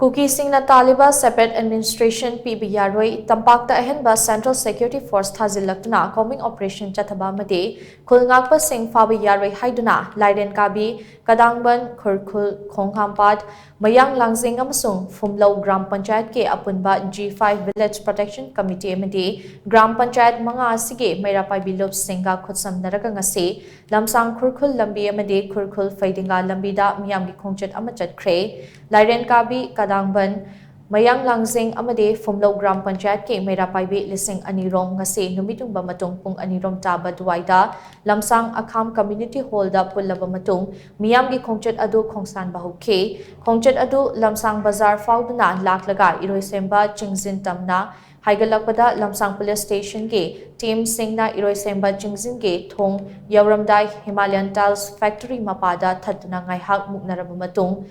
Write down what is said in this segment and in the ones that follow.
Kuki shingna talliba Separate Administration Piba Yaroi tampakta ahenba Central Security Force thazilakna combing operation chathaba made Khul Ngakpasing Phaba Yaroi haiduna laiden kabi kadangban Khurkhul Khongchat Meeyam Lamsang amasung Fumlo Gram Panchayat ke apunba G5 Village Protection Committee amadi Gram Panchayat manga sige Meerapai bilop singa khutsam naraka ngase Lamsang Khurkhul Lambi amadi Khurkhul Pheidinga Lambi da Meeyam gi Khongchat ama Chatkhre laiden kabi kadangban Meeyam Lamsang amadi Fumlo Gram Panchayat ke Meerapai bi lising anirom ngase numitung ba matung pung anirom taba duwaida Lamsang Akham Community Hall da pullaba matung Meeyam gi Khongchat adu khongsan bahuke Khongchat adu Lamsang Bazar fauduna laklaga iroi semba chingzin tamna Haigalakpada Lamsang Police Station ke team shingna iroi semba chingzin ke thong yauramdai Himalayan Tiles Factory mapada thatuna ngaihak muknaraba matung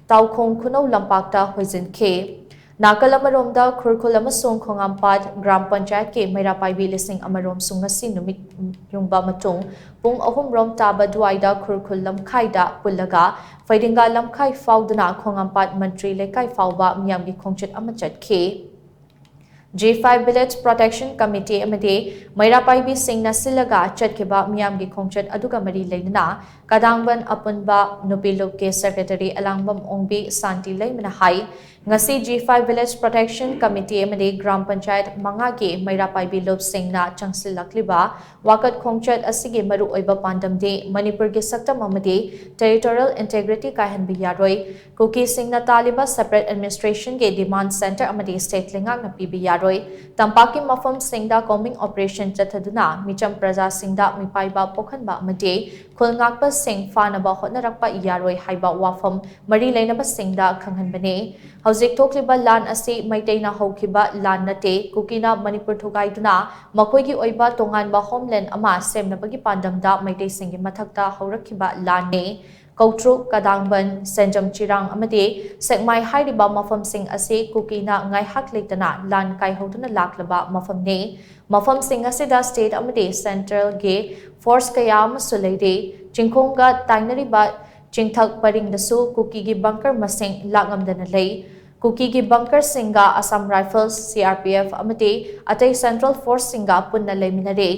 Taukhong Kuno Lampakta Hoizin ke Nakalamaromda Khurkhul amasung Khongchat Gram Panchayat ke Meerapai bi lising amarom sungasi numit yungba matung pung ahum rom taba duwaida Khurkhul Lamkhaida pullaga Pheidinga Lamkhai fauduna Khongchat Mantri Lekai fauba Meeyam gi Khongchat ama Chatkhre G5 Village Protection Committee amade Meerapai bi shingna silaga Chatkheba Meeyam gi Khongchat aduga mari leina kadangban apunba nupilok ke Secretary Alangbam Ongbi Santi leimana hai ngasi G5 Village Protection Committee amade Gram Panchayat manga ke Meerapai bi lop shingna changsilakliba wakat Khongchat asige maru oiba pandam de Manipur ge saktam amade territorial integrity kahanbi yaroi Kuki shingna talliba Separate Administration ge demand center amade state lingak na piba yaroi tampaki mafam singda combing operation chathaduna micham praja singda mipaiba pokhanba amade Khul Ngakpasing fanaba hotnarakpa yaroi haiba wafam mari leinaba singda khanghanbane Hauzik thokliba lan ase maiteina haukiba lan nate Kukina Manipur thogaiduna makoigi oiba tonganba homeland ama semnabagi pandamda maitei singi mathakta haurakhiba lan ne Kautru kadangban senjam chirang amade sekmai hairiba mafam sing ase Kukina ngai hak leitana lan kai hoduna laklaba mafam ne mafam sing ase da state amade central ge force kayam sulaide chingkhonga tainariba chingthak paring dasu Kuki gi bunker masing lagamdana lei Kuki gi bunker singa Assam Rifles CRPF amate atai Central Force singa punna leiminare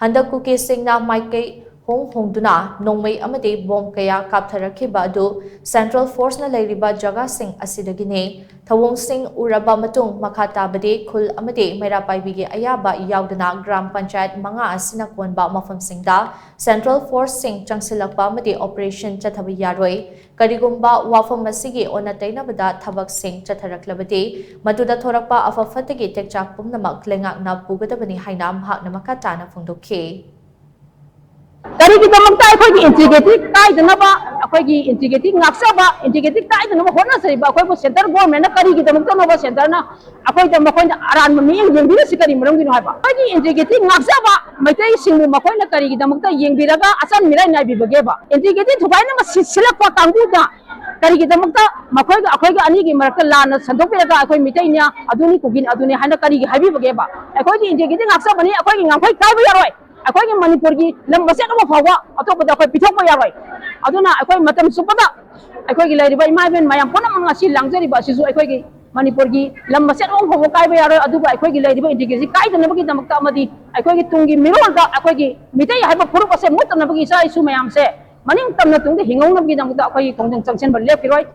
handa Kuki singna maikai hongduna nongmei amate bomb kaya kaptharakhiba adu Central Force na leiriba jaga sing asidagine thawong sing uraba matung makhata bade Khul amate Meerapai bi ge ayaba yaudana Gram Panchayat manga asina konba mafam singda Central Force sing changsilakpa amate operation chathaba yaroi karigumba wafam asige ona tainabada thabak sing chatharaklabade maduda thorakpa afafatege tekchak pumnamak lengak na pugadabani haina mahakna makatana phongdokhe Dari kita mengtai kau integratif kai dengan apa? Kau integratif ngaksa apa? Integratif kai dengan apa? Korna sih, kau center government nak kari kita mengtai apa center na? Kau itu kau aran memilih yang bila sekali merong gini apa? Kau integratif ngaksa apa? Mereka singmu kau nak kari kita mengtai yang bila ka asal mirai nabi bagaiba. Integratif tupai nama silap kau tangguh dah. Kari kita mengtai, kau ani ki mereka lana sendok bila kau mitainya aduni kugin aduni hanya kari habi bagaiba. Kau integratif ngaksa mana? Kau ngapai Phaba Yaroi. Aku ingin Manipuri lembaga apa fawa atau pada aku Phaba Yaroi. Aduna aku macam supada. Aku ingin lari bayi main mayam pun mengasih langsung di bawah sisu. Aku ingin Manipuri lembaga apa fawa Phaba Yaroi. Adu aku ingin lari bayi integrasi kai dan bagi nama amadi. Aku ingin tunggi mirol tak. Aku ingin mitai hai puru pasal mutan bagi saya isu mayam se. Maning tam na tunggi hingau bagi nama aku ingin kongdeng sanction berlep kiroi.